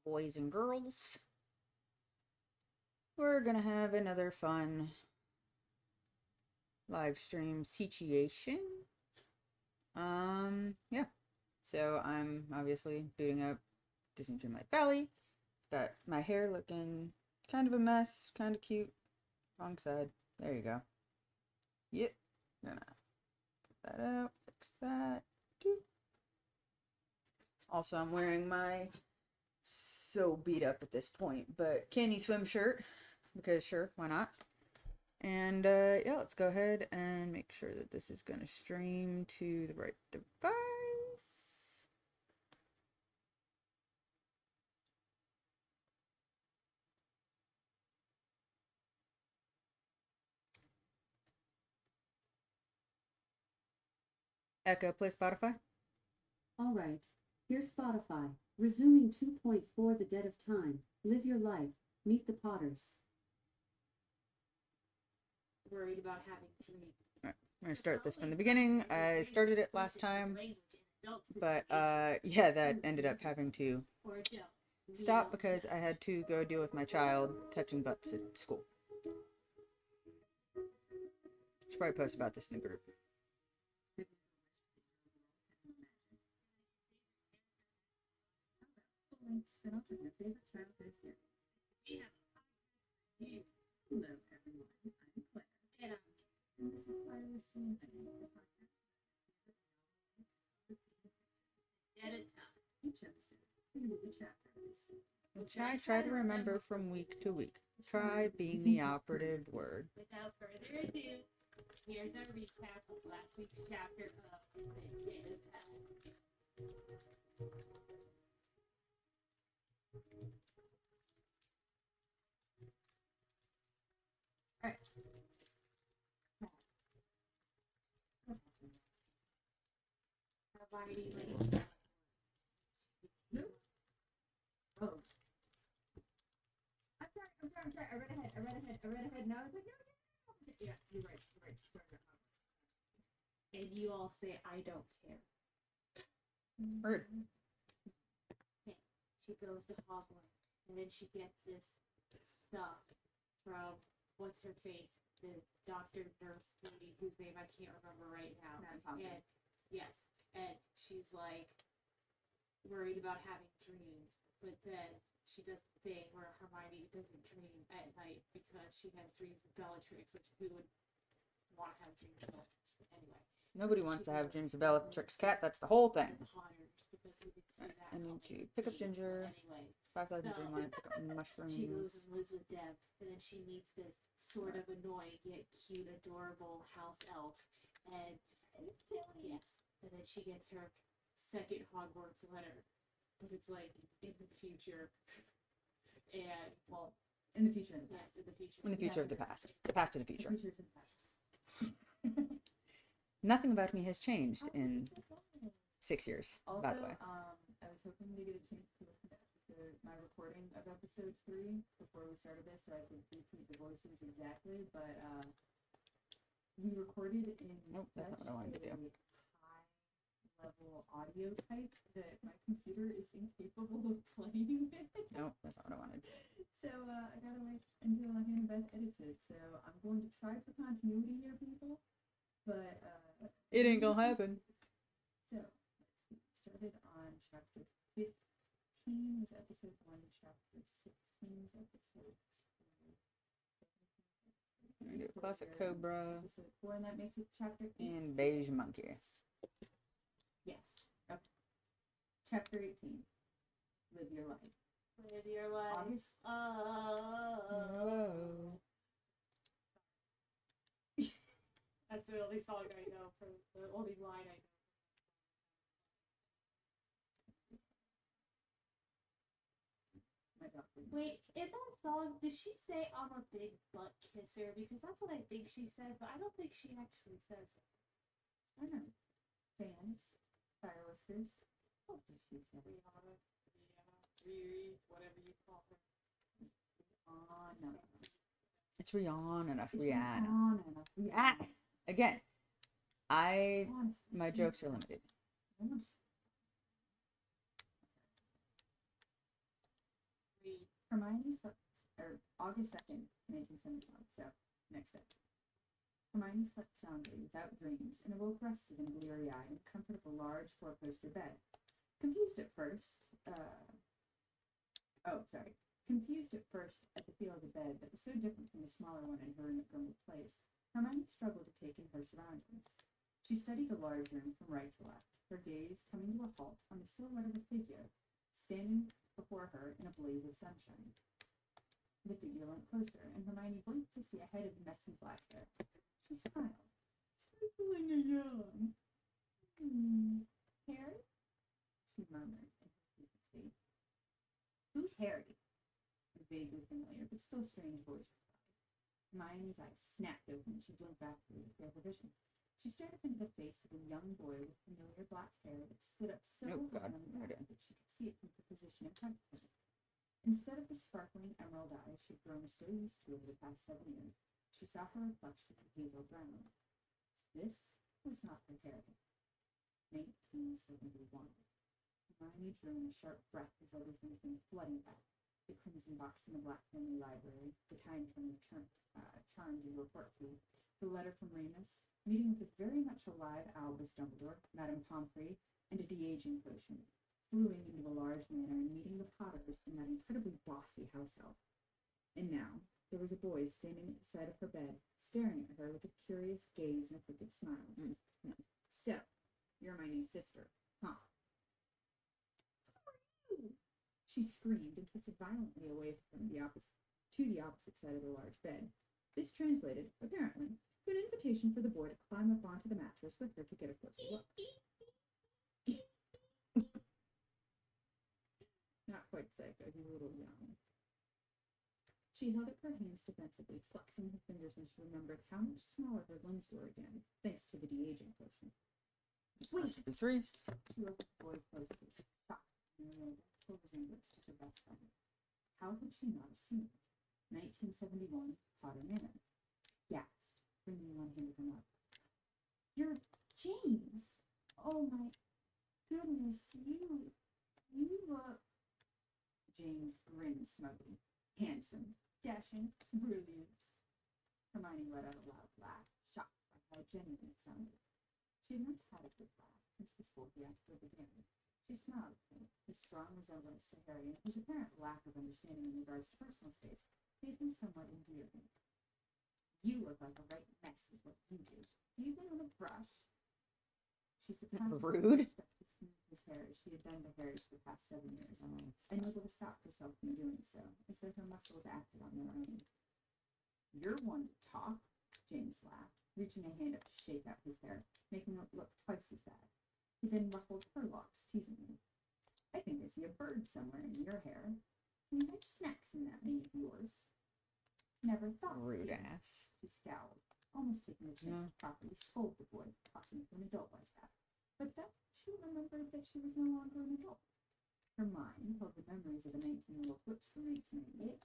boys and girls. We're gonna have another fun live stream situation. Yeah. So I'm obviously booting up Disney Dreamlight Valley. Got my hair looking kind of a mess, kind of cute. Wrong side. There you go. Yep. Gonna put that out, fix that. Doop. Also, I'm wearing my so beat up at this point, but candy swim shirt because sure, why not? And yeah, let's go ahead and make sure that this is going to stream to the right device. Echo, play Spotify. All right, here's Spotify. Resuming 2.4 The Dead of Time. Live your life. Meet the Potters. Worried about having dreams. Alright, I'm going to start this from the beginning. I started it last time, but yeah, that ended up having to stop because I had to go deal with my child touching butts at school. Should probably post about this in the group. Spin off of your favorite childhood series. Hello, everyone. I'm Claire. And this is Firewhisky. Each episode, we read a chapter. Which I try to remember from week to week. Try being the operative word. Without further ado, here's our recap of last week's chapter of The Dead of Time. Alright. Hermione Lane. Oh. I'm sorry. I read ahead. Now I was like, no. Yeah, you're right. And you all say, I don't care. Word. Okay. She goes to Hogwarts, and then she gets this stuff from, what's her face? The doctor nurse lady whose name I can't remember right now. And yes, and she's like worried about having dreams, but then she does the thing where Hermione doesn't dream at night because she has dreams of Bellatrix, which who would want to have dreams of anyway. Nobody wants to have dreams of Bellatrix Cat. That's the whole thing. Because we didn't see that I need to coming. pick up ginger. Anyway, 5,000 so dreamlight. Pick up she mushrooms. goes and lives with Deb, and then she meets this sort of annoying yet cute, adorable house elf, and yes, and then she gets her second Hogwarts letter, but it's like in the future, and well, In the future. yes, in the future. In the future of the past. The past of the future. Future's in the past. Nothing about me has changed in 6 years, Also, by the way. I was hoping to get a chance to listen to my recording of episode 3 before we started this, so I could repeat the voices exactly. But we recorded in Nope, that's not what I wanted to do. high-level audio type that my computer is incapable of playing with. Nope, that's not what I wanted. So I gotta wait until Hannah Beth edits it. So I'm going to try for continuity here, people. But It ain't gonna happen. So let's see. We started on chapter 15 was episode 1, chapter 16 was episode 4. We do Classic Cobra. Episode 4, and that makes it chapter 8. And Beige Monkey. Yes. Okay. Chapter 18. Live your life. Live your life. August. Oh. That's the only song I know, from the only line I know. My doctor. Wait, in that song, did she say I'm a big butt kisser? Because that's what I think she says, but I don't think she actually says it. I don't know. Fans. Firewhiskers. What did she say? Rihanna, Riri, whatever you call her. No. It's Rihanna, not It's Rihanna. Ah! Again, my jokes are limited. Hermione slept, or August 2nd, 1971, so next step. Hermione slept soundly, without dreams, and awoke rested and bleary-eyed in the comfort of a large four-poster bed. Confused at first at the feel of the bed that was so different from the smaller one in her room at Grimmauld Place, Hermione struggled to take in her surroundings. She studied the large room from right to left, her gaze coming to a halt on the silhouette of a figure standing before her in a blaze of sunshine. The figure went closer, and Hermione blinked to see a head of messy black hair. She smiled, sprinkling a yawn. Harry? She murmured in her frequency. Who's Harry? A vaguely familiar, but still strange voice replied. Hermione's eyes snapped open and she blinked back through the field of vision. She stared up into the face of a young boy with familiar black hair that stood up so high on the ground that she could see it from her position in front of her. Instead of the sparkling emerald eyes she'd grown so used to over the past 7 years, she saw her reflection in hazel brown. This was not her hair. 1971. Hermione drew in a sharp breath as everything came flooding back. The crimson box in the Black Family Library, the time charmed and report key, the letter from Remus, meeting with a very much alive Albus Dumbledore, Madame Pomfrey, and a de-aging potion, fluing into a large manor and meeting the Potters in that incredibly bossy house elf. And now, there was a boy standing at the side of her bed, staring at her with a curious gaze and a crooked smile. So, you're my new sister, huh? Who are you? She screamed and twisted violently away from the opposite side of the large bed. This translated, apparently, to an invitation for the boy to climb up onto the mattress with her to get a closer look. Not quite psycho, he's a little young. She held up her hands defensively, flexing her fingers when she remembered how much smaller her limbs were again, thanks to the de-aging potion. Wait! Three. She looked at the boy closely, shocked and a identical resemblance to her best friend. How had she not assumed? 1971, Potter Manor. Gasped, bringing one hand to her mouth. You're James! Oh my goodness, you look... James grinned smugly. Handsome, dashing, brilliant. Hermione let out a loud laugh, shocked by how genuine it sounded. She had not had a good laugh since the school fiasco began. She smiled at him, his strong resemblance to Harry and his apparent lack of understanding in regards to personal space made him somewhat endearing. You look like a right mess is what you do. Do you even have a brush? She subconsciously Rude. to smooth his hair as she had done to Harry's for the past 7 years, unable to stop herself from doing so, as though her muscles acted on their own. You're one to talk, James laughed, reaching a hand up to shake out his hair, making it look twice as bad. He then ruffled her locks teasingly. I think I see a bird somewhere in your hair. Can you hide snacks in that mane of yours? Never thought. Rude ass. She scowled, almost taking the chance to properly scold the boy for talking to an adult like that. But then she remembered that she was no longer an adult. Her mind held the memories of a 19-year-old witch from 1998.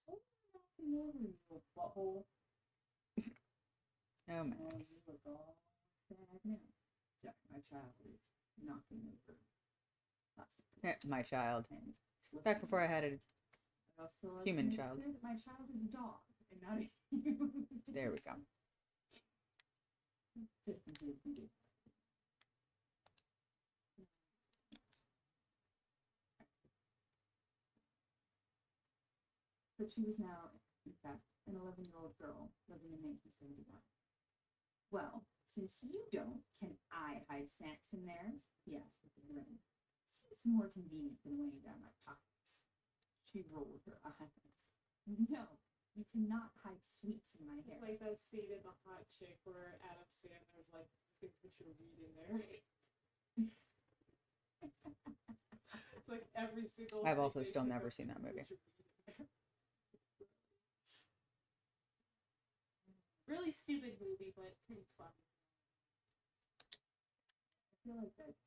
Oh, knocking over, you little butthole. Oh, Oh, Max. you look all sad now. Sorry, my child is knocking over lots of things. My child. And Back before I had a I also like human to make child. clear that my child is a dog and not a human. There we go. Just in case you do. But she was now, in fact, an 11-year-old girl living in 1971. Well, since you don't, can I hide snacks in there? He asked with a grin. Seems more convenient than weighing down my pockets. She rolled her eyes. No, you cannot hide sweets in my hair. It's like that scene in The Hot Chick where Adam Sandler's like, you can put your weed in there. It's like every single. I've thing also they still pick never up, seen that put movie. your weed in there. Really stupid movie, but pretty fun. I feel like that's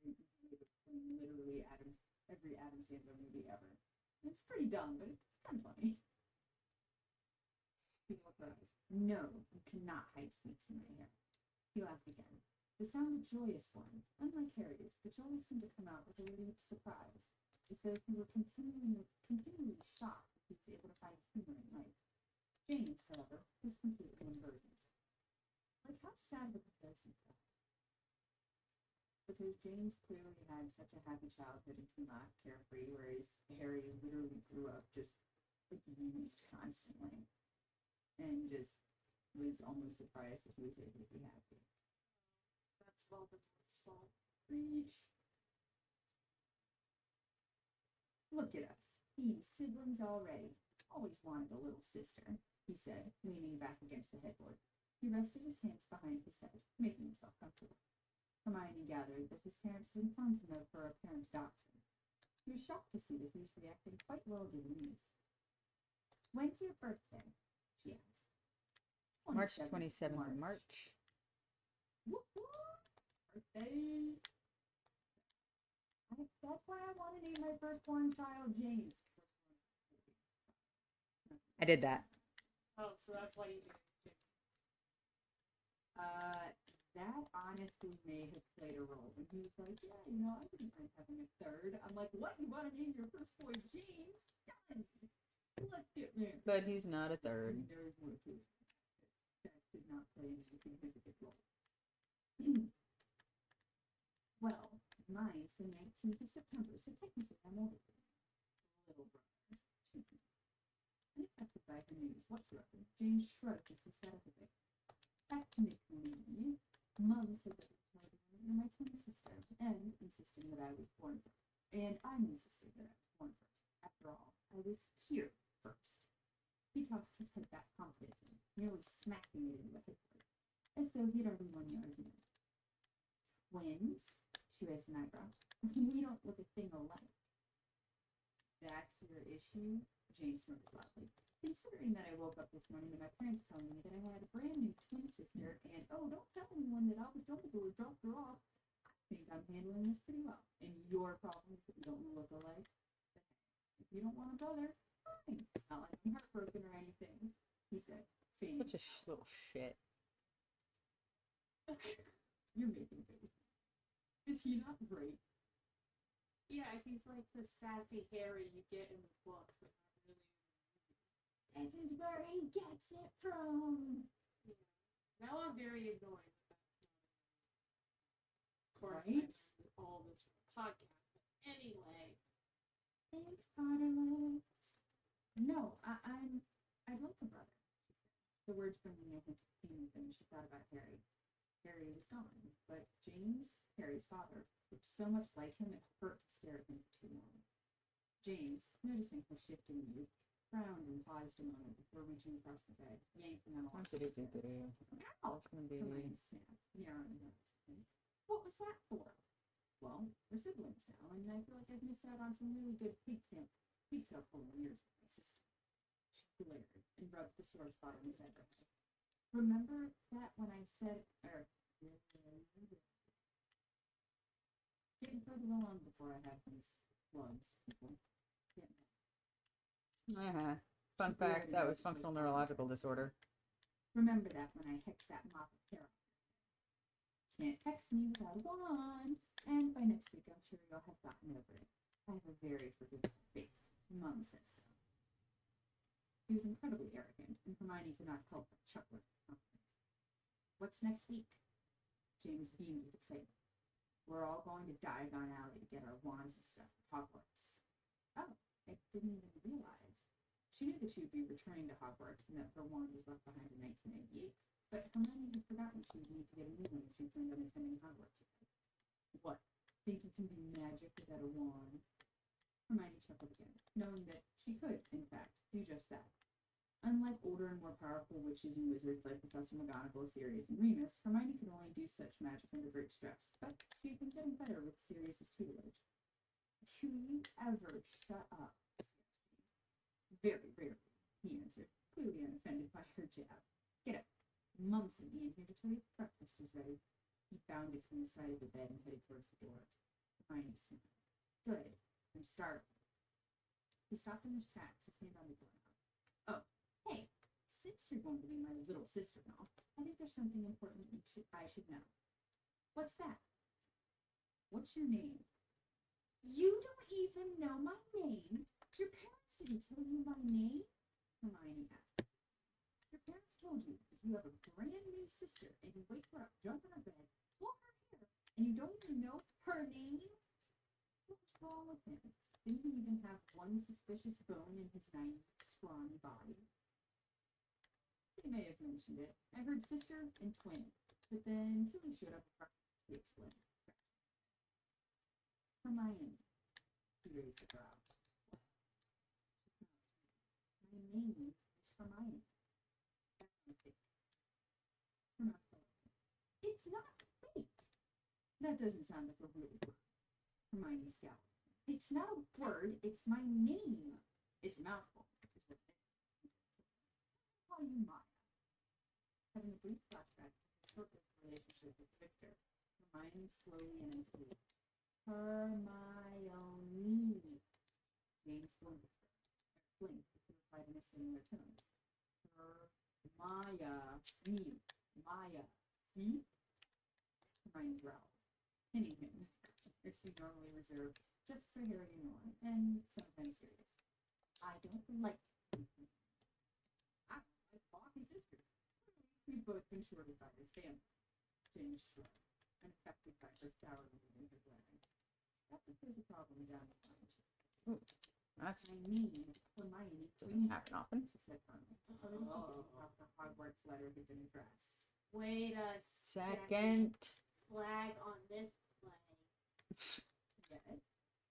very easy to explain literally every Adam Sandler movie ever. It's pretty dumb, but it's kind of funny. She looked her eyes. No, you cannot hide sweets in my hair. He laughed again. The sound a joyous one, unlike Harry's, which always seemed to come out with a relieved surprise. as though he were continually shocked that he was able to find humor in life. James, however, was completely unburdened. Like, how sad would the person feel? Because James clearly had such a happy childhood and came out carefree, whereas Harry literally grew up just abused constantly and just was almost surprised that he was able to be happy. That's Voldemort's fault. Preach. Look at us, being siblings already. Always wanted a little sister, he said, leaning back against the headboard. He rested his hands behind his head, making himself comfortable. Hermione gathered that his parents had informed him of her apparent adoption. She was shocked to see that he was reacting quite well to the news. When's your birthday? She asked. March 27th of March. Whoop, whoop. Birthday. That's why I want to name my firstborn child James. I did that. Oh, so that's why you did it. That honestly may have played a role. And he was like, yeah, you know, I wouldn't mind having a third. I'm like, what? You want to name your first boy James? Done. Let's get married. But he's not a third. There's more to it. That did not play any significant role. Well, mine's the 19th of September, so technically I'm older than you. Little brother. Unaffected by her news whatsoever, James shrugged as he sat up a bit. Back to McNeely. Mum said that you're my twin sister, and insisting that I was born first. And I'm insisting that I was born first. After all, I was here first. He tossed his head back confidently, nearly smacking it into the headboard, as though he'd already won the argument. Twins? She raised an eyebrow. We don't look a thing alike. That's your issue? James snorted loudly. Considering that I woke up this morning to my parents telling me that I had a brand new twin sister, and oh, don't tell anyone that Albus Dumbledore dropped her off. I think I'm handling this pretty well. And your problem is that we don't look alike. But if you don't want a brother, fine. Not like I'm heartbroken or anything, he said. Such a little shit. You're making faces. Is he not great? Yeah, he's like the sassy Harry you get in the books, but not really. This is where he gets it from. Yeah. Now I'm very annoyed that that's not. Of course, Right? I know all this from the podcast, but anyway. Thanks, Potterless. No, I'd like a brother, she said. The words bringing a hint of pain when she thought about Harry. Harry was gone, but James, Harry's father, looked so much like him it hurt to stare at him for too long. James, noticing her shift in mood, frowned and paused a moment before reaching across the bed, yanking them off. That's gonna be. Hermione snapped, narrowing her eyes. What was that for? Well, we're siblings now, and I feel like I've missed out on some really good pigtail pulling years with my sister. She glared and rubbed the sore spot on his eyebrow. Remember that when I said, getting further along before I have these slugs, people. Fun fact, that was functional neurological disorder. Remember that when I hex that mop of hair. Can't hex me without a wand. And by next week, I'm sure you'll have gotten over it. I have a very forgiving face. Mum says so. He was incredibly arrogant, and Hermione could not help but chuckle at his confidence. What's next week? James beamed with excitement. We're all going to Diagon Alley to get our wands and stuff for Hogwarts. Oh, I didn't even realize. She knew that she would be returning to Hogwarts and that her wand was left behind in 1988, but Hermione had forgotten she would need to get a new one if she planned on attending Hogwarts again. What? Think you can do magic without a wand? Hermione chuckled again, knowing that she could, in fact, do just that. Unlike older and more powerful witches and wizards like Professor McGonagall, Sirius, and Remus, Hermione could only do such magic under great stress, but she had been getting better with Sirius's tutelage. Do you ever shut up? Very rarely, he answered, clearly unoffended by her jab. Get up. Mum sent me in here to tell you breakfast is ready. He bounded from the side of the bed and headed towards the door. Hermione smiled. Good. I'm startled. He stopped in his tracks, his hand on the doorknob. Oh, hey, since you're going to be my little sister now, I think there's something important I should know. What's that? What's your name? You don't even know my name. Your parents didn't tell you my name? Hermione asked. Your parents told you if you have a brand new sister and you wake her up, jump in her bed, pull her hair, and you don't even know her name? What's wrong with him? Didn't he even have one suspicious bone in his naive, scrawny body? They may have mentioned it. I heard sister and twin, but then Tilly showed up and he explained. Hermione, he raised a brow. My name is Hermione. That's a mistake. It's not fake. That doesn't sound like a real word. Hermione scowled. It's not a word, it's my name. It's a mouthful. I'll call you Maya. Having a brief flashback to her short-lived relationship with Victor, Hermione slowly enunciated. Hermione. James blinked at her. Blinked as he replied in a similar tone. Maya. Me. Maya. See? Hermione growled, hitting him with as she normally reserved just for Harry and Ron, and sometimes serious. I don't like I don't like Bobby's sister. We've both been shorted by this family. James shrugged, unaffected by her sour mood in her glaring. That's if there's a problem down the line. Ooh, that's My name is Hermione. doesn't happen often. She said firmly. Already thinking how the Hogwarts letter had been addressed. Wait a Second. flag on this play. Yes.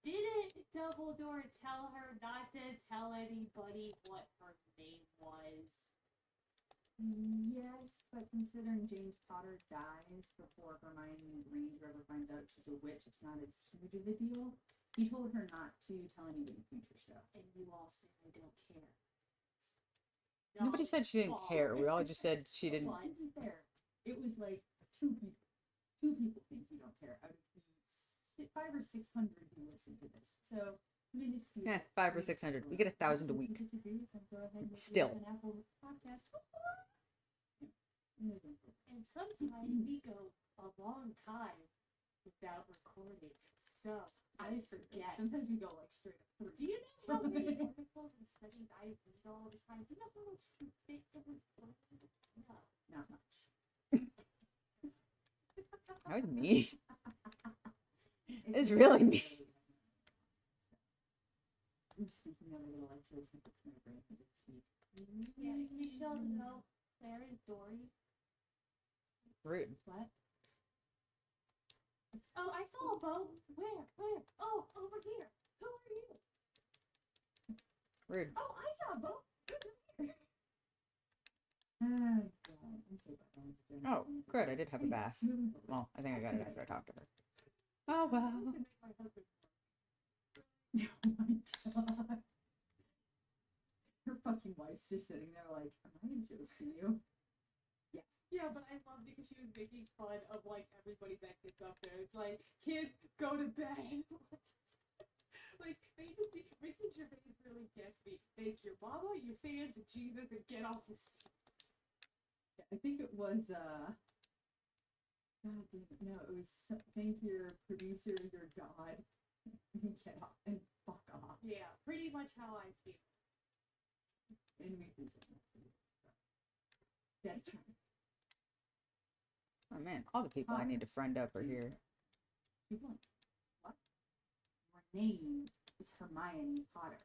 Didn't Dumbledore tell her not to tell anybody what her name was? Yes, but considering James Potter dies before Hermione Granger ever finds out she's a witch, it's not as huge of a deal. He told her not to tell anybody future stuff. And you all say I don't care. Nobody said she didn't care. We all just said she didn't. Well, it's fair. It was like two people. Two people think you don't care out of the 500 or 600 who listen to this. So minuscule. 500 or 600. We get 1,000 a week. Disagree, then go ahead and Still. an Apple podcast. And sometimes we go a long time without recording. So I forget. Sometimes we go like straight up. Do you know how many articles and studies I read all the time? Do you know how much to think of it? No. Not much. That was me. It's really me. I'm speaking of a little extra simple to my brain for this week. Yeah, you should know Claire is Dory. Rude. What? Oh, I saw a boat. Where? Where? Oh, over here. Who are you? Rude. Oh, I saw a boat. Oh, God. I'm so bad. Oh, good. I did have a bath. Well, I think I got it after I talked to her. Oh, well. Oh my God. Her fucking wife's just sitting there like, am I a joke to you? Yes. Yeah, but I loved it because she was making fun of like everybody that gets up there. It's like, kids, go to bed. Like they just Ricky Gervais really gets me. Thank your mama, your fans, and Jesus, and get off the stage. I think it was, God damn it, no, it was, thank your producer, your God, and get off, and fuck off. Yeah, pretty much how I feel. And we do that time. Oh, man. All the people I need to friend up are here. You want what? Your name is Hermione Potter.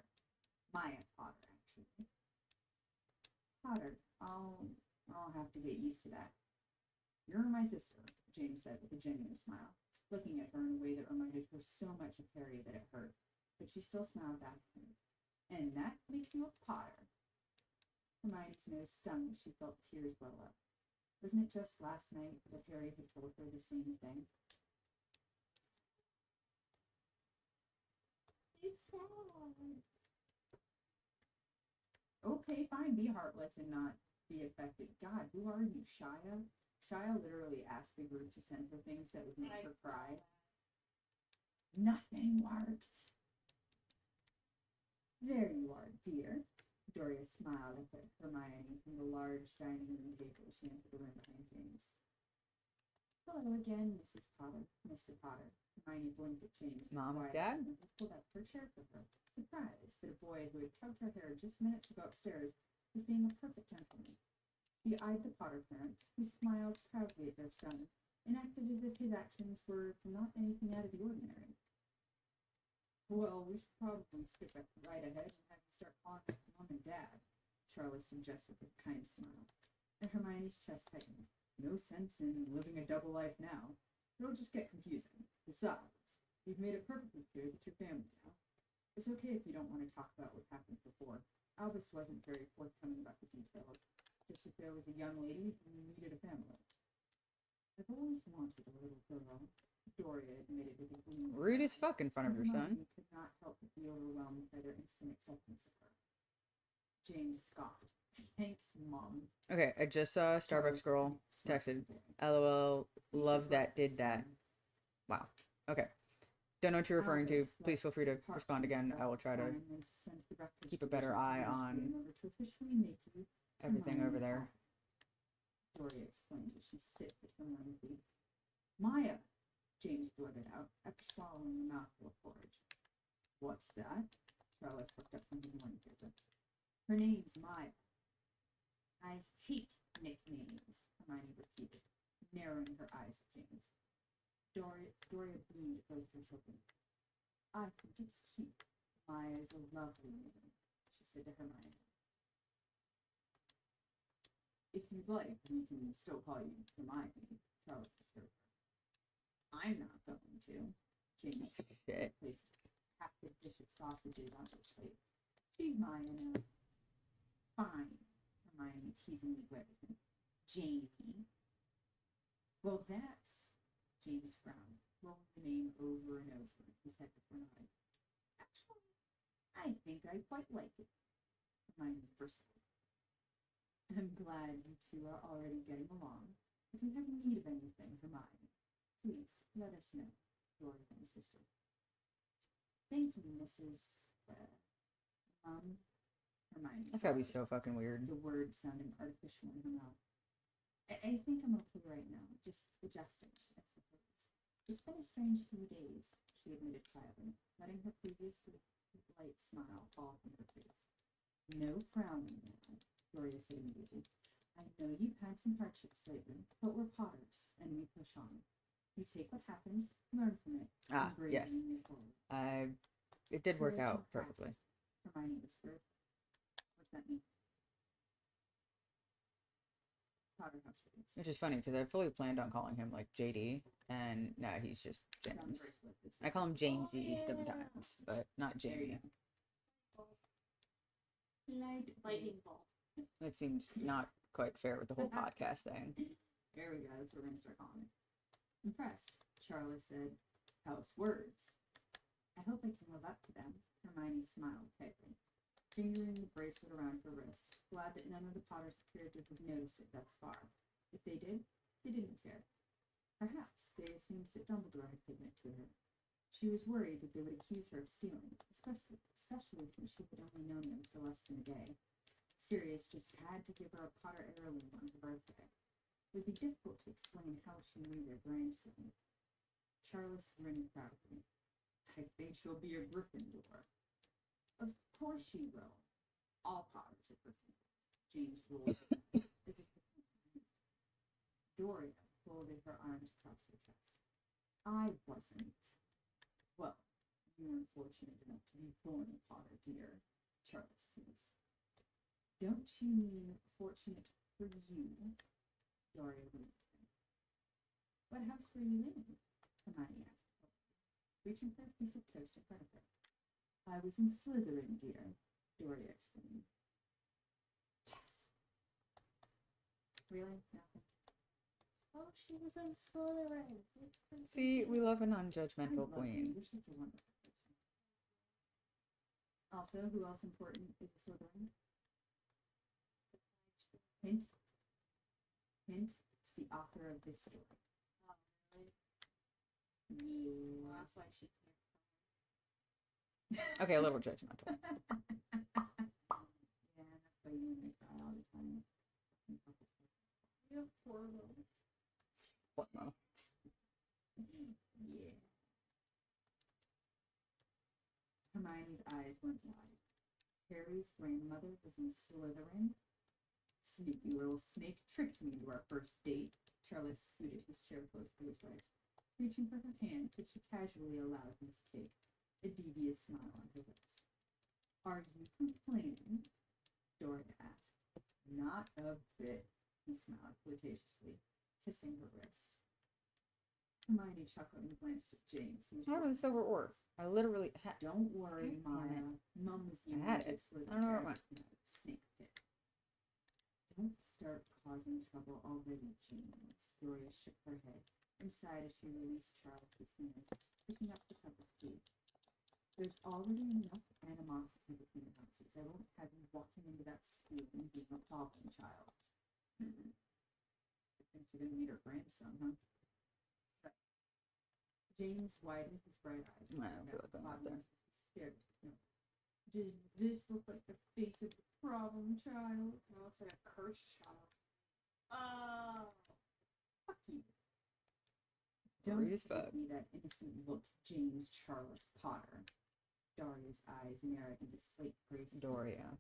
Maya Potter, actually. Potter, I'll have to get used to that. You're my sister, James said with a genuine smile, looking at her in a way that reminded her so much of Harry that it hurt. But she still smiled back at him. And that makes you a Potter. Hermione's nose stung as she felt tears well up. Wasn't it just last night that Harry had told her the same thing? It's sad. Okay, fine, be heartless and not be affected. God, who are you, Shia? Shia literally asked the group to send her things that would make her cry. Nothing worked. There you are, dear. Doria smiled up at Hermione from the large dining room table as she entered the room behind James. Hello again, Mrs. Potter, Mr. Potter, Hermione blinked at James. Mom, quietly, Dad? and pulled up her chair for her, surprised that a boy who had tugged her hair just minutes ago upstairs was being a perfect gentleman. He eyed the Potter parents, who smiled proudly at their son, and acted as if his actions were not anything out of the ordinary. Well, we should probably skip right ahead and have you start calling us Mom and Dad, Charlie suggested with a kind smile, and Hermione's chest tightened. No sense in living a double life now. It'll just get confusing. Besides, you've made it perfectly clear that you're family now. It's okay if you don't want to talk about what happened before. Albus wasn't very forthcoming about the details, just that there was a young lady who needed a family. I've always wanted a little girl, Doria admitted with a gleam. Rude as fuck in front of your son. Hermione could not help but be overwhelmed by their instant acceptance of her. James scoffed. Thanks, Mom. Okay, I just saw Starbucks girl texted. LOL, love that, did that. Wow. Okay. Don't know what you're referring to. Please feel free to respond again. I will try to keep a better eye on everything over there. Doria explained as she sipped at Hermione's feet. Maya, James blurted out after swallowing a mouthful of porridge. What's that? Charlotte picked up from the morning paper. Her name's Maya. I hate nicknames, Hermione repeated, narrowing her eyes at James. Doria beamed at both her children. I think it's cute. Maya is a lovely name, she said to Hermione. If you'd like, we can still call you Hermione, Charlotte assured her. I'm not going to. James placed half the dish of sausages on his plate. She's Maya now. Fine, Hermione teasingly glared at him. Jamie. Well, that's... James frowned, rolling the name over and over, his head before nodding. Actually, I think I quite like it, Hermione bristled. I'm glad you two are already getting along. If you have need of anything, Hermione, please let us know, Doria insisted. Thank you, Mrs. Hermione. That's gotta be so fucking weird. The word sounding artificial in her mouth. I think I'm okay right now, just adjusting, I suppose. It's been a strange few days, she admitted quietly, letting her previously light smile fall from her face. No frowning now, Doria said immediately. I know you've had some hardships lately, but we're Potters, and we push on. You take what happens, learn from it, Ah, and yes. move forward. It did work out perfectly. Hermione whispered. What's that mean? Potter House reads. Which is funny because I fully planned on calling him like JD, and now he's just James. I call him Jamesy sometimes, but not Jamie. Lightning bolt. That seems not quite fair with the whole podcast thing. There we go. That's what we're gonna start calling it. Impressed, Charlotte said, "House words." I hope I can live up to them. Hermione smiled tightly, fingering the bracelet around her wrist, glad that none of the Potters appeared to have noticed it thus far. If they did, they didn't care. Perhaps they assumed that Dumbledore had given it to her. She was worried that they would accuse her of stealing, especially since she had only known them for less than a day. Sirius just had to give her a Potter heirloom on her birthday. It would be difficult to explain how she knew their grandson. Charles grinned proudly. I think she'll be a Gryffindor. Of course she will. All Potters are Gryffindors. James rolled as if Doria folded her arms across her chest. I wasn't. Well, you were fortunate enough to be born a Potter, dear, Charles teased. Don't you mean fortunate for you? Doria winked at him. What house were you in? Hermione asked, reaching for a piece of toast in front of her. I was in Slytherin, dear, Doria explained. Yes. Really? Nothing? Oh, she was in Slytherin. See, we love a non-judgmental queen. You're such a wonderful person. Also, who else important is a Slytherin? Hint. Hint. It's the author of this story. Oh, really? Yeah. Well, that's why she can't. Okay, a little judgmental. Yeah, that's why you make cry all the time. You're poor little. What, Mo? Yeah. Hermione's eyes went wide. Harry's grandmother was in Slytherin? Sneaky little snake tricked me to our first date. Charles scooted his chair close to his wife, reaching for her hand, which she casually allowed him to take, a devious smile on her lips. Are you complaining? Doria asked. Not a bit, he smiled flirtatiously, kissing her wrist. Hermione chuckled and glanced at James, who was I have the silver ore. I literally had. Don't worry, God damn Maya. Mum was the I had it. I don't know where it went. Snake pit. Don't start causing trouble already, James. Doria shook her head and sighed as she released Charles's hand, picking up the cup of tea. There's already enough animosity between the houses. I won't have you walking into that school and being a problem child. I think she didn't meet her grandson, huh? James widened his bright eyes. I don't feel like I'm out there. Stared at him. Does this look like the face of a problem child? It looks like a cursed child. Oh. Fuck you. Rude as Don't fuck. give me that innocent look, James Charles Potter. Daria's eyes narrowed into slate gray slits. Doria.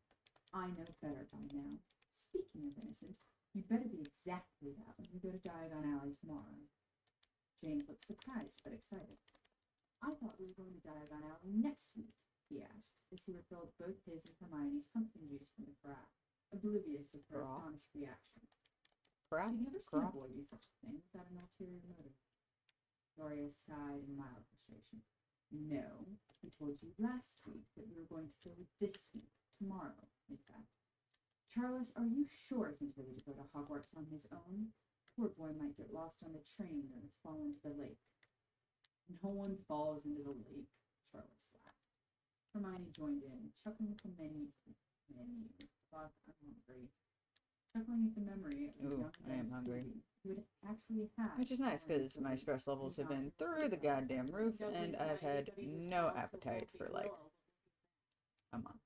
I know better by now. Speaking of innocent, you better be exactly that when you go to Diagon Alley tomorrow. James looked surprised but excited. I thought we were going to Diagon Alley next week, he asked, as he refilled both his and Hermione's pumpkin juice from the carafe, oblivious of her astonished reaction. Crap. She'd never seen a boy do such a thing without an ulterior motive. Doria sighed in mild frustration. No, he told you last week that we were going to go this week, tomorrow, in fact. Charles, are you sure he's ready to go to Hogwarts on his own? Poor boy might get lost on the train or fall into the lake. No one falls into the lake, Charles laughed. Hermione joined in, chuckling at the menu. Fuck, I'm hungry. Chuckling at the memory of the Ooh, young I am man's hungry. baby who had actually had. Which is nice because my stress levels have been through the goddamn roof and I've had no appetite for like a month.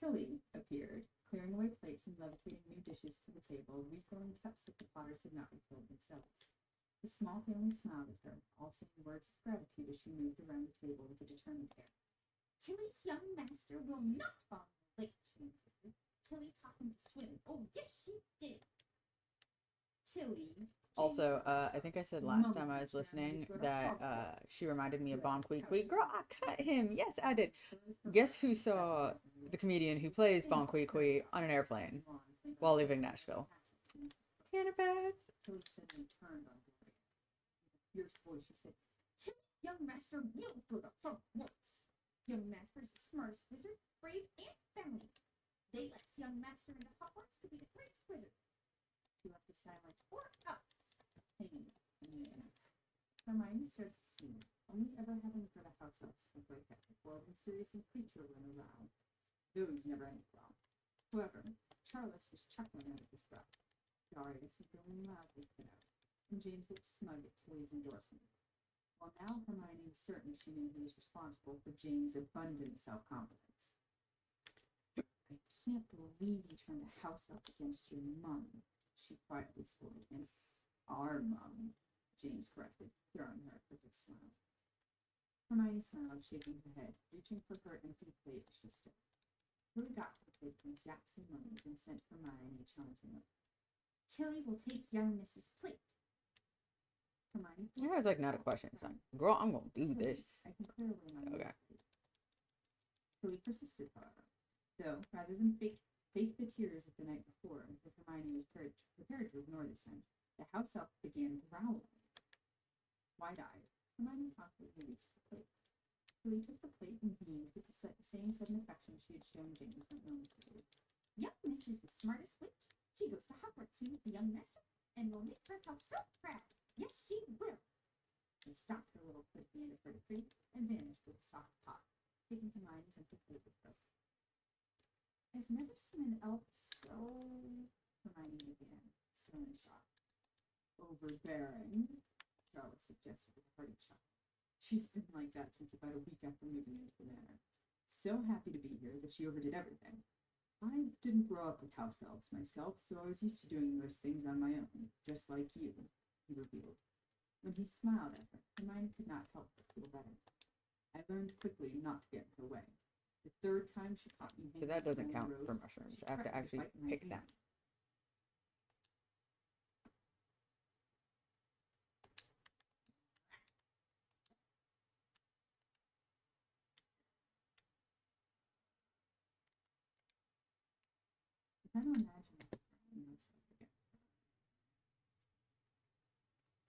Tilly appeared, clearing away plates and levitating new dishes to the table, refilling cups that the Potters had not refilled themselves. The small family smiled at her, all saying words of gratitude as she moved around the table with a determined air. Tilly's young master will not fall in the lake, she insisted. Tilly taught him to swim. Oh, yes, she did. Tilly. Also, I think I said last time I was listening that she reminded me of Bon Qui. Girl, I cut him. Yes, I did. Guess who saw the comedian who plays Bon Qui on an airplane while leaving Nashville? Annabeth. Tilly suddenly turned on Gloria. With a fierce voice, she said, Tilly's young master will go to Hogwarts. Young master's the smartest wizard, brave, and family. They let young master into Hogwarts to be the greatest wizard. She left a silent or else hanging in the air. Hermione stared at the scene, only ever having heard a house elf speak like that before when Sirius and Creature went around. Those never ended well. However, Charles was chuckling out of his breath. Darius and Dylan loudly put out, and James looked smug at Tilly's endorsement. While now Hermione was certain she knew he was responsible for James' abundant self-confidence. I can't believe you turned the house up against your mum, she quietly scolded him. Our mum, James corrected, throwing her a perfect smile. Hermione smiled, shaking her head, reaching for her empty plate as she stood. Tilly got to the plate the exact same moment and sent Hermione a challenging look. Tilly will take young Mrs. Plate. Hermione. That was like not a question. It's like, girl, I'm gonna do this. I can clear away my Okay. Tilly persisted, however, though rather than fake the tears of the night before, that Hermione was prepared to ignore this time, the house elf began growling. Wide-eyed, Hermione confidently reached the plate. Tilly took the plate and beamed with the same sudden affection she had shown James not momentarily. Young Miss is the smartest witch. She goes to Hogwarts soon with the young master, and will make herself so proud. Yes, she will. She stopped her little foot at the end of her decree and vanished with a soft pop, taking Hermione's empty plate with her. I've never seen an elf so... Hermione began, still in shock. Overbearing, Charles suggested with a hearty chuckle. She's been like that since about a week after moving into the manor. So happy to be here that she overdid everything. I didn't grow up with house elves myself, so I was used to doing those things on my own, just like you, he revealed. When he smiled at her, Hermione could not help but that doesn't count Rose, for mushrooms. she I have to tried actually bite my pick hand. them. I kind of imagine it.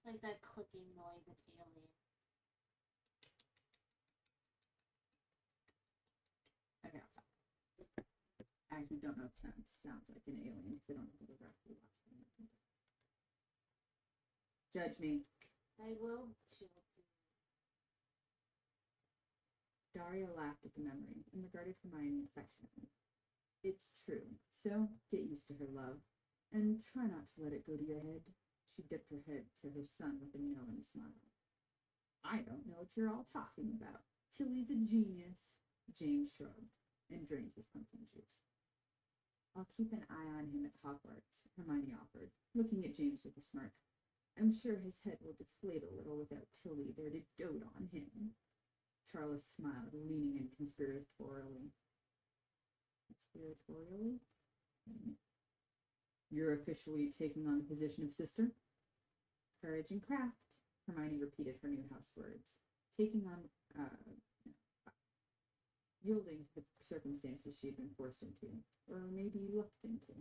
Like that clicking noise of Alien. Okay, I'll stop. I actually don't know if that sounds like an alien because I don't know who directly watched it. Judge me. I will judge you. Daria laughed at the memory and regarded Hermione affectionately. It's true, so get used to her love, and try not to let it go to your head. She dipped her head to her son with a knowing smile. I don't know what you're all talking about. Tilly's a genius. James shrugged and drained his pumpkin juice. I'll keep an eye on him at Hogwarts, Hermione offered, looking at James with a smirk. I'm sure his head will deflate a little without Tilly there to dote on him. Charles smiled, leaning in conspiratorially. Conspiratorially? You're officially taking on the position of sister? Courage and craft, Hermione repeated her new house words. Taking on, yielding to the circumstances she had been forced into, or maybe looked into.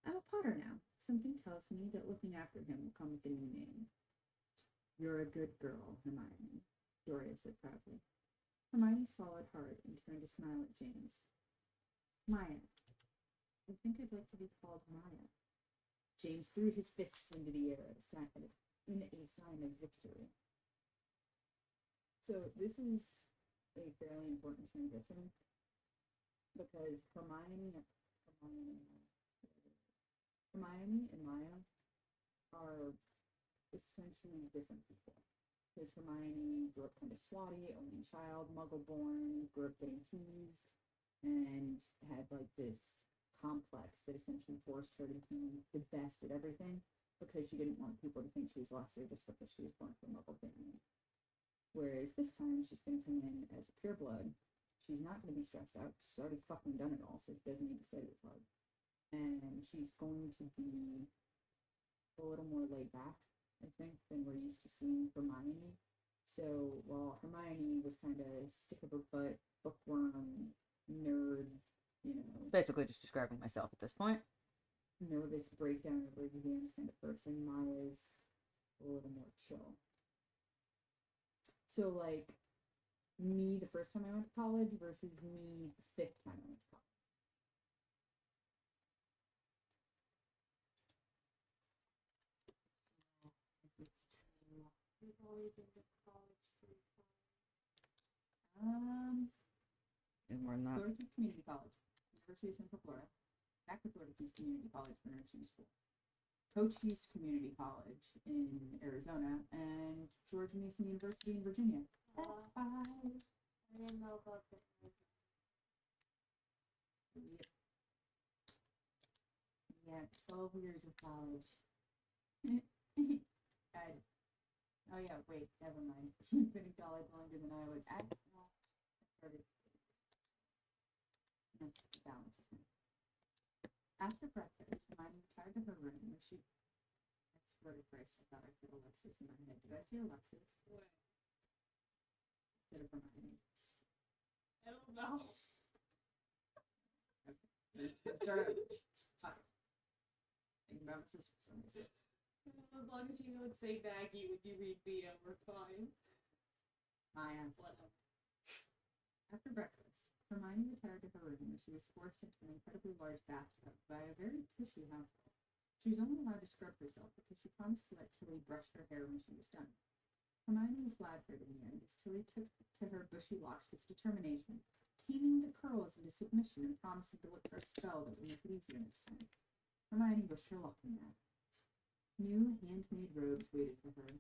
I'm a Potter now. Something tells me that looking after him will come with a new name. You're a good girl, Hermione, Doria said proudly. Hermione swallowed hard and turned to smile at James. Maya. I think I'd like to be called Maya. James threw his fists into the air in a sign of victory. So this is a fairly important transition because Hermione and Maya are essentially different people. Because Hermione grew up kind of swotty, only child, muggle-born, grew up getting teased, and had like this complex that essentially forced her to be the best at everything because she didn't want people to think she was lesser just because she was born from a muggle family. Whereas this time she's going to come in as a pureblood. She's not going to be stressed out. She's already fucking done it all, so she doesn't need to study as hard. And she's going to be a little more laid back, I think, than we're used to seeing Hermione. So while Hermione was kind of stick of her butt, bookworm, nerd, you know, Basically just describing myself at this point. nervous breakdown over exams kind of person, Maya's a little more chill. So like me the first time I went to college versus me the fifth time I went to college. We've only been to college 3 times. And more than that. Florida Keys Community College, University of Central Florida, back to Florida Keys Community College for nursing school, Cochise Community College in Arizona, and George Mason University in Virginia. That's 5. I didn't know about that. Yep. Yeah, 12 years of college. Oh yeah, wait, never mind. You've been in college longer than I was. I started. No, balance is nice. After breakfast, Hermione retired to her room where she. I swear to Christ, I thought I said Alexis in my head. Did I say Alexis? What? Instead of Hermione. I don't know. Okay. Start out. Thinking about my sister for some reason. As long as you don't say Maggie when you read Vita, we're fine. Maya. Whatever. After breakfast, Hermione retired to her room where she was forced into an incredibly large bathtub by a very pushy household. She was only allowed to scrub herself because she promised to let Tilly brush her hair when she was done. Hermione was glad for it in the end as Tilly took to her bushy locks with determination, taming the curls into submission and promising to look for a spell that would make it easier next time. Hermione wished her luck in that. New handmade robes waited for her,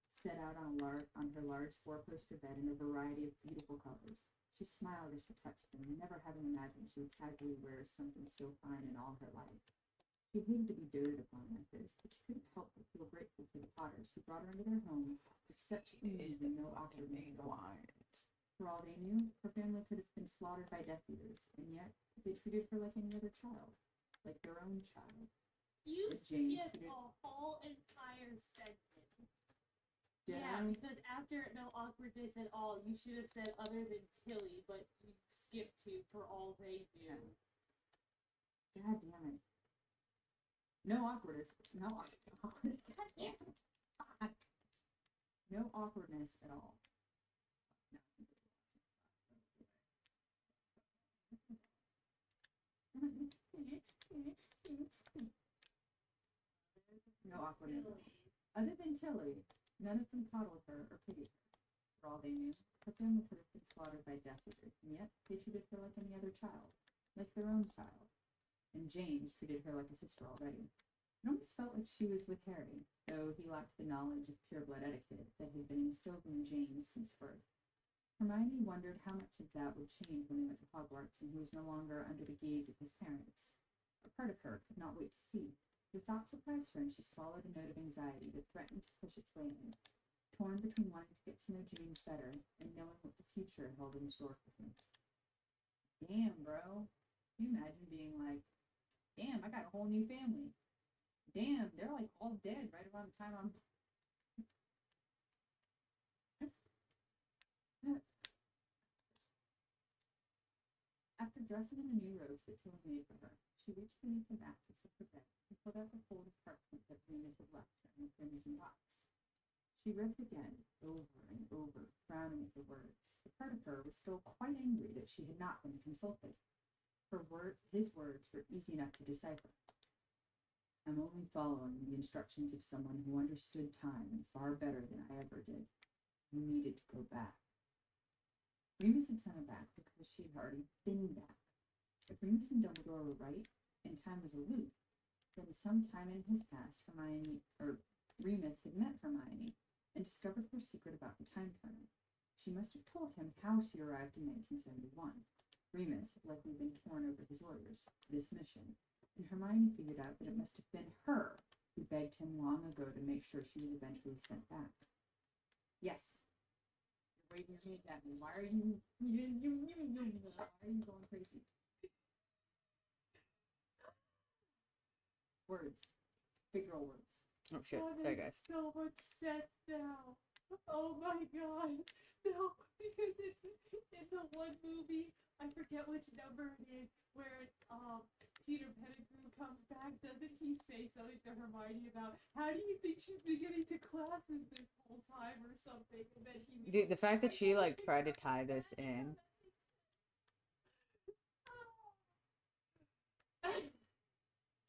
set out on her large 4-poster bed in a variety of beautiful colors. She smiled as she touched them, never having imagined she would casually wear something so fine in all her life. She hated to be doted upon like this, but she couldn't help but feel grateful for the Potters who brought her into their home with such ease and no awkwardness at all. For all they knew, her family could have been slaughtered by Death Eaters, and yet they treated her like any other child, like their own child. You James skipped did it. a whole entire sentence. Did Yeah, I? because after no awkwardness at all, you should have said other than Tilly, but you skipped to for all they knew. God damn it. No awkwardness. No awkwardness. God damn it. Fuck. No awkwardness at all. No awkwardness. Other than Tilly, none of them coddled her or pitied her. For all they knew, her family could have been slaughtered by Death Eaters, and yet they treated her like any other child, like their own child. And James treated her like a sister already. It almost felt like she was with Harry, though he lacked the knowledge of pure-blood etiquette that had been instilled in James since birth. Hermione wondered how much of that would change when they went to Hogwarts and he was no longer under the gaze of his parents. A part of her could not wait to see. The thought surprised her, and she swallowed a note of anxiety that threatened to push its way in, torn between wanting to get to know James better and knowing what the future held in store for him. Damn, bro. Can you imagine being like, damn, I got a whole new family. Damn, they're like all dead right around the time I'm... After dressing in the new robes that Tilly made for her, she reached beneath the mattress of her bed and pulled out the folded parchment that Remus had left her in the crimson box. She read it again, over and over, frowning at the words. The part of her was still quite angry that she had not been consulted. His words were easy enough to decipher. I'm only following the instructions of someone who understood time far better than I ever did. You needed to go back. Remus had sent her back because she had already been back. If Remus and Dumbledore were right, and time was a loop, then sometime in his past, Remus had met Hermione and discovered her secret about the time turner. She must have told him how she arrived in 1971. Remus had likely been torn over his orders, this mission, and Hermione figured out that it must have been her who begged him long ago to make sure she was eventually sent back. Yes. You're waving your hand at me. Why are you going crazy? Words. Big girl words. Oh shit. I'm Sorry, in guys. so much set now. Oh my god. No, because in the one movie, I forget which number it is, where Peter Pettigrew comes back, doesn't he say something to Hermione about how do you think she's been getting to classes this whole time or something? And then he Dude, the fact that she like tried to tie this in.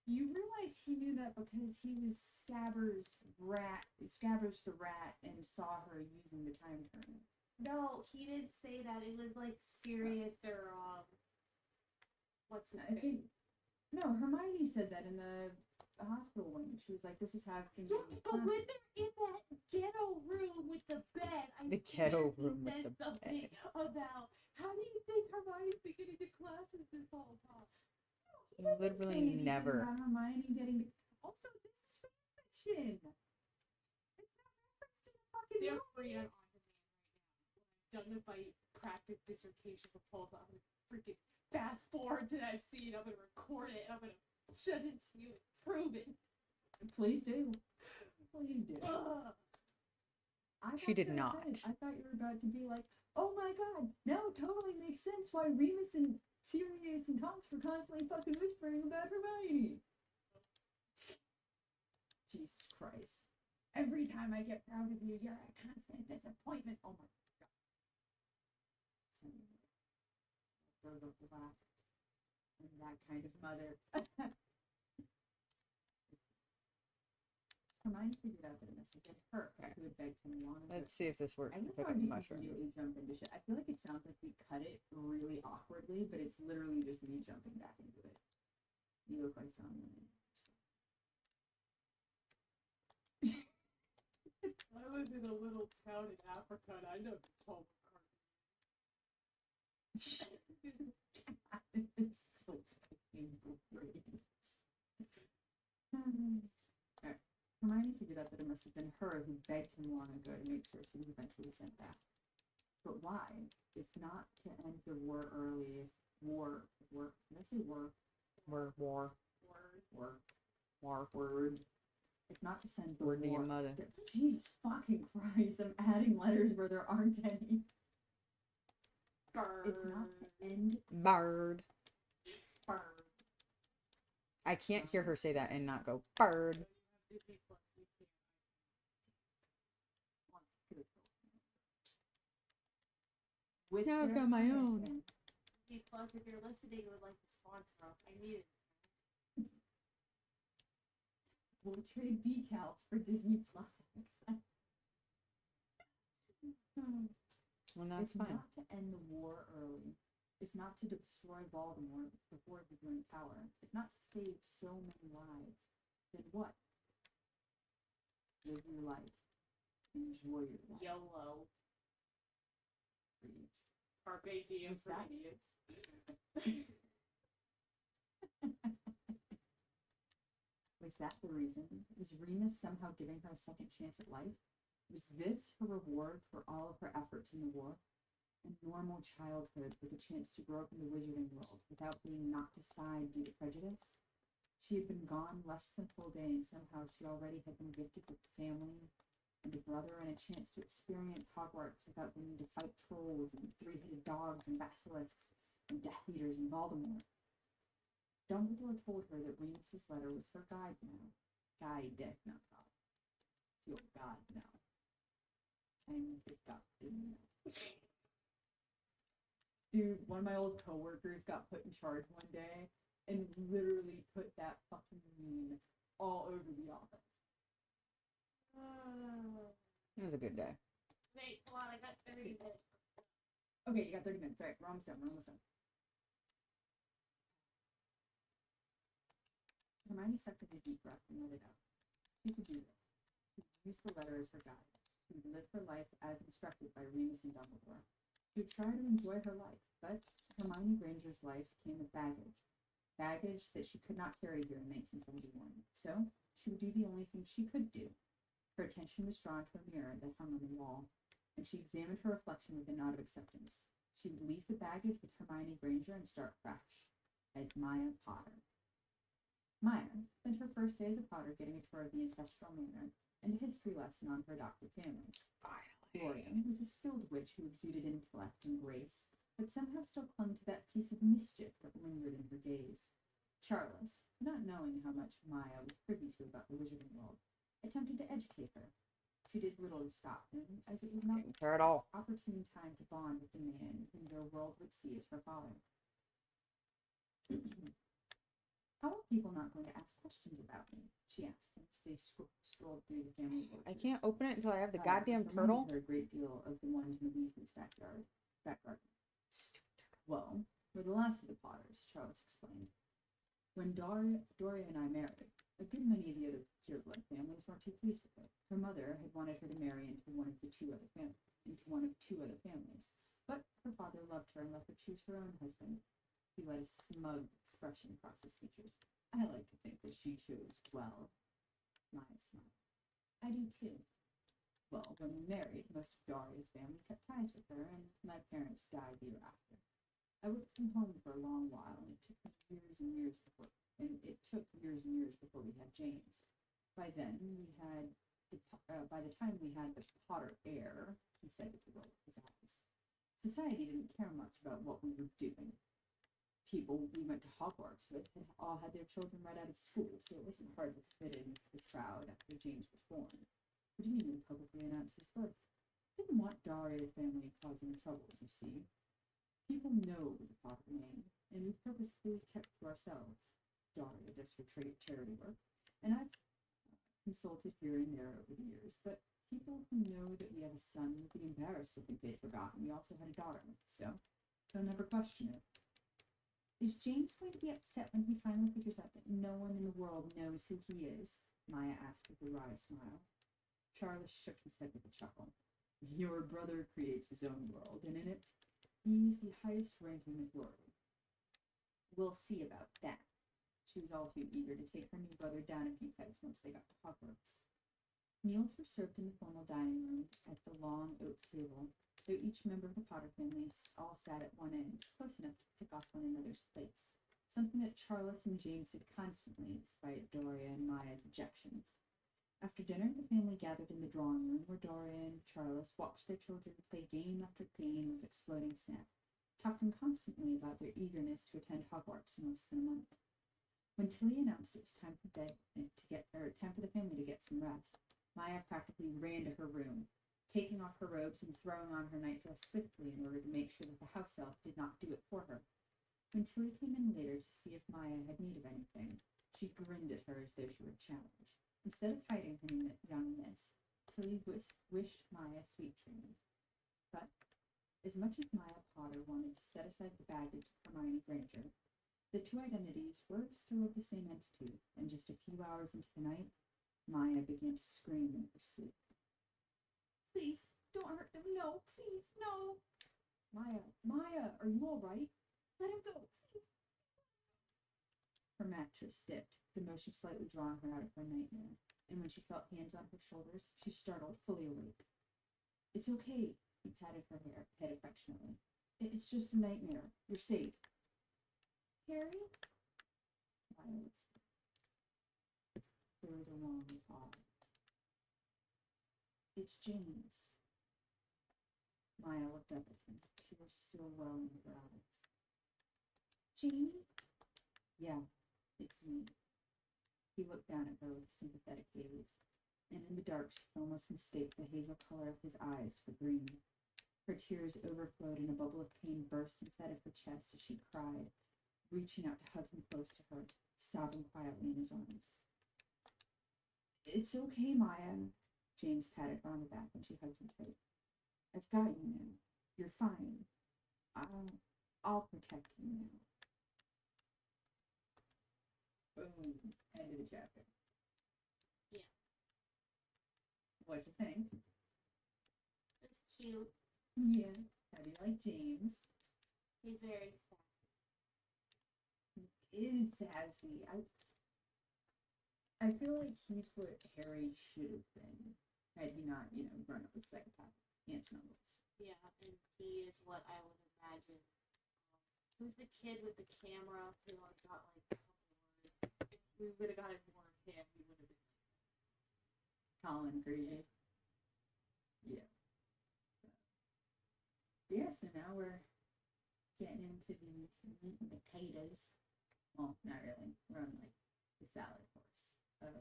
You realize he knew that because he was Scabbers the rat, and saw her using the time turner. No, he didn't say that. It was like Sirius or what's his I name? think no, Hermione said that in the hospital wing. She was like, "This is how things." Yeah, but when they're in that ghetto room with the bed, The ghetto room with the something bed. about how do you think Hermione's been getting to classes this whole time? He doesn't Literally say anything never. about Hermione getting to... Also, this is fan fiction. It's not referenced in the fucking They're movie. free on demand right now. I'm done with my practice dissertation proposal. I'm gonna freaking fast forward to that scene. I'm gonna record it. I'm gonna send it to you and prove it. Please do. Please do. Ugh. She did not. I thought you were about to be like, oh my god, now it totally makes sense why Remus and Sirius and Tonks were constantly fucking whispering about Hermione. Jesus Christ. Every time I get proud of you, you're a constant disappointment. Oh my god. Virgo black. And that kind of mother. Hermione figured out that it must have been her who had begged him long ago. Let's see if this works. I To love pick how up we the just mushrooms. immediately jump into shit. I feel like it sounds like we cut it really awkwardly, but it's literally just me jumping back into it. You look like John Lennon. I live in a little town in Africa and I know Paul McCartney. It's so fucking great. Alright. Hermione figured out that it must have been her who begged him long ago to make sure she was eventually sent back. But why? If not to end the war early, did I say war? War. Word. If not to send the Word to war. your mother. Jesus fucking Christ, I'm adding letters where there aren't any. If not to end Bird. bird. I can't hear her say that and not go bird. Disney Plus, you can't. With Now I've their got my own. permission, Disney Plus, if you're listening, would like to sponsor us. I need it. we'll trade decals for Disney Plus access. Well, that's if fine. not to end the war early, if not to destroy Voldemort before he gained power, if not to save so many lives, then what? Live your life. Enjoy your life. YOLO. Preach. Carpe diem What's for that? idiots. Was that the reason? Was Remus somehow giving her a second chance at life? Was this her reward for all of her efforts in the war? A normal childhood with a chance to grow up in the wizarding world without being knocked aside due to prejudice? She had been gone less than a full day, and somehow she already had been gifted with family and a brother and a chance to experience Hogwarts without needing to fight trolls and three-headed dogs and basilisks and Death Eaters and Voldemort. Dumbledore told her that Remus's letter was for Guide now. Guide, not God. It's your God now. And it got didn't know. Dude, one of my old coworkers got put in charge one day and literally put that fucking meme all over the office. It was a good day. Wait, hold on, I got 30 minutes. Okay, you got 30 minutes. All right, we're almost done. Hermione sucked a deep breath and let it out. She could do this. She could use the letter as her guide. She would live her life as instructed by Remus and Dumbledore. She would try to enjoy her life, but Hermione Granger's life came with baggage. Baggage that she could not carry here in 1971. So, she would do the only thing she could do. Her attention was drawn to a mirror that hung on the wall, and she examined her reflection with a nod of acceptance. She would leave the baggage with Hermione Granger and start fresh, as Maya Potter. Maya spent her first day as a Potter getting a tour of the ancestral manor and a history lesson on her adopted family. Gloria was a skilled witch who exuded intellect and grace, but somehow still clung to that piece of mischief that lingered in her gaze. Charles, not knowing how much Maya was privy to about the wizarding world, attempted to educate her. She did little to stop him, as it was not Didn't care at all. opportune time to bond with the man whom their world would see as her father. How are people not going to ask questions about me? She asked him as they strolled through the family orchard. I can't open it until I have the However, goddamn Hermione turtle. heard a great deal of the ones in the Weasley's back garden. Well, we're the last of the Potters, Charles explained. When Doria and I married, a good many of the other pureblood families weren't too pleased with her. Her mother had wanted her to marry into one of two other families, but her father loved her and let her choose her own husband. He let a smug expression across his features. I like to think that she chose well. Maya smiled. I do too. Well, when we married, most of Doria's family cut ties with her, and my parents died the year after. I worked from home for a long while, and it took years and years before we had James. By then, by the time we had the Potter heir, he said with a roll of his eyes, society didn't care much about what we were doing. People we went to Hogwarts with had all had their children right out of school, so it wasn't hard to fit in the crowd after James was born. We didn't even publicly announce his birth. Didn't want Daria's family causing trouble, you see. People know the Potter name, and we purposefully kept to ourselves. Daria does her charity work, and I've consulted here and there over the years, but people who know that we have a son would be embarrassed if they'd forgotten we also had a daughter, so they'll never question it. Is James going to be upset when he finally figures out that no one in the world knows who he is? Maya asked with a wry smile. Charles shook his head with a chuckle. Your brother creates his own world, and in it, he's the highest ranking authority. We'll see about that. She was all too eager to take her new brother down a few pegs once they got to Hogwarts. Meals were served in the formal dining room at the long oak table, though each member of the Potter family all sat at one end, close enough to pick off one another's plates, something that Charlotte and James did constantly, despite Doria and Maya's objections. After dinner, the family gathered in the drawing room where Doria and Charles watched their children play game after game of exploding snap, talking constantly about their eagerness to attend Hogwarts in less than a month. When Tilly announced it was time for time for the family to get some rest, Maya practically ran to her room, taking off her robes and throwing on her nightdress swiftly in order to make sure that the house elf did not do it for her. When Tilly came in later to see if Maya had need of anything, she grinned at her as though she were challenged. Instead of fighting her young miss, Tilly wished Maya sweet dreams. But, as much as Maya Potter wanted to set aside the baggage of Hermione Granger, the two identities were still of the same entity, and just a few hours into the night, Maya began to scream in her sleep. Please, don't hurt them. No, please, no. Maya, are you all right? Let him go, please. Her mattress dipped, the motion slightly drawing her out of her nightmare, and when she felt hands on her shoulders, she startled, fully awake. It's okay, he patted her head affectionately. It's just a nightmare. You're safe. Harry? Maya whispered. There was a long pause. It's James. Maya looked up at him, tears still welling in her eyes. Jamie? Yeah, it's me. He looked down at her with a sympathetic gaze, and in the dark she could almost mistake the hazel color of his eyes for green. Her tears overflowed and a bubble of pain burst inside of her chest as she cried, reaching out to hug him close to her, sobbing quietly in his arms. It's okay, Maya. James patted her on the back when she hugged him tight. I've got you now. You're fine. I'll protect you now. Boom. End of the chapter. Yeah. What'd you think? It's cute. Yeah. How do you like James? He's very sassy. He is sassy. I feel like he's what Harry should have been had he not, grown up with psychopathic aunt snuggles. Yeah, and he is what I would imagine. Who's the kid with the camera who got like a couple words? If we would have gotten more of him, we would have been like Colin Creevy. Yeah. Yeah, so now we're getting into the meat and potatoes. Well, not really. We're on like the salad course of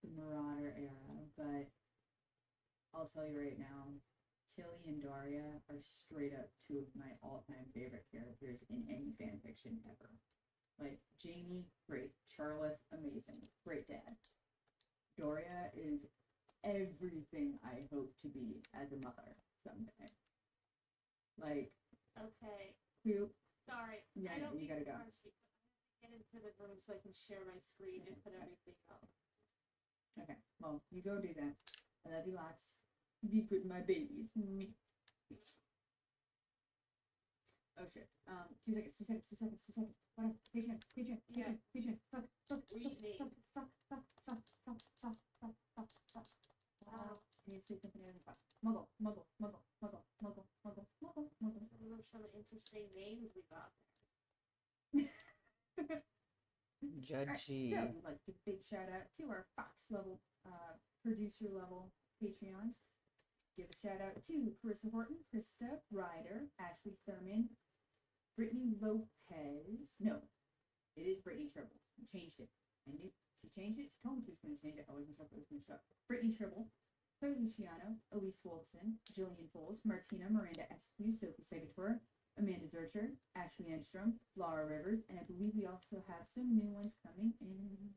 the Marauder era, but I'll tell you right now, Tilly and Daria are straight up two of my all-time favorite characters in any fan fiction ever. Like, Jamie, great. Charles, amazing. Great dad. Doria is everything I hope to be as a mother someday. Like, okay. who? Sorry. Yeah, I don't you gotta go. I have to get into the room so I can share my screen and put everything up. Okay, well, you go do that. I love you lots. Be good, my babies. Oh shit. 2 seconds. Whatever. Patient. Fuck. I need to say something other than fuck. Muggle. Those are some interesting names we got there. Judgy. Right, so, like, give a big shout out to our Fox level, producer level Patreons. Give a shout out to Carissa Horton, Krista Ryder, Ashley Thurman, Brittany Lopez. No, it is Brittany Tribble. I changed it. I knew she changed it. She told me she was going to change it. I wasn't sure if it was going to show up. Brittany Tribble, Claire Luciano, Elise Wolfson, Jillian Foles, Martina Miranda Eskew, Sophie Segator, Amanda Zurcher, Ashley Enstrom, Laura Rivers, and I believe we also have some new ones coming in.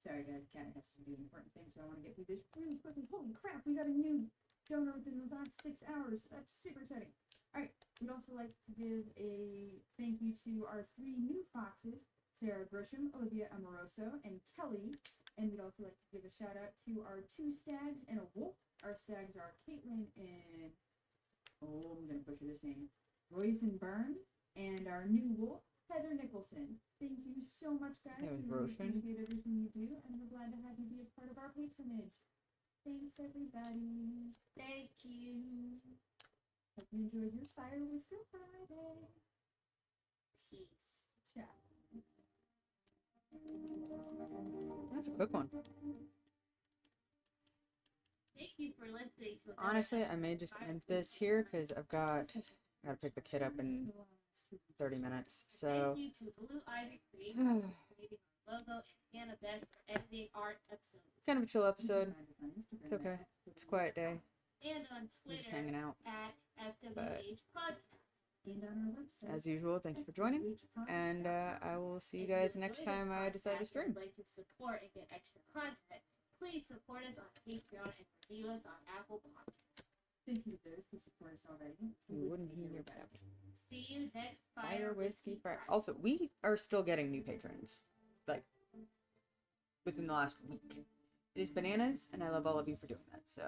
Sorry guys, Kat has to do important things, so I want to get through this really quickly. Holy crap, we got a new donor within the last 6 hours. That's super exciting. Alright, we'd also like to give a thank you to our 3 new foxes, Sarah Grisham, Olivia Amoroso, and Kelly. And we'd also like to give a shout out to our 2 stags and a wolf. Our stags are Caitlin and, I'm going to butcher this name, Royce and Byrne, and our new wolf, Heather Nicholson. Thank you so much, guys. That was We really Roshan. appreciate everything you do, and we're glad to have you be a part of our patronage. Thanks, everybody. Thank you. Enjoy your Firewhisky Friday. Peace. Ciao. That's a quick one. Thank you for listening to another Honestly, I episode may of just Fire end this here because I gotta pick the kid up in 30 minutes. So, Thank you to Blue Ivy Creative for creating our logo and Hannah Beck for editing our episode. kind of a chill episode. It's okay. It's a quiet day. And on I'm Twitter just hanging out. at FWH Podcast. And on our website. As usual, thank you for joining. And I will see you If guys enjoyed next this time I decide to podcast and stream. would like to support and get extra content, please support us on Patreon and review us on Apple Podcasts. Thank you to those who support us already. We wouldn't hear without. See you next Fire Whiskey Friday. Friday. Also, we are still getting new patrons. Like, within the last week. It is bananas, and I love all of you for doing that. So,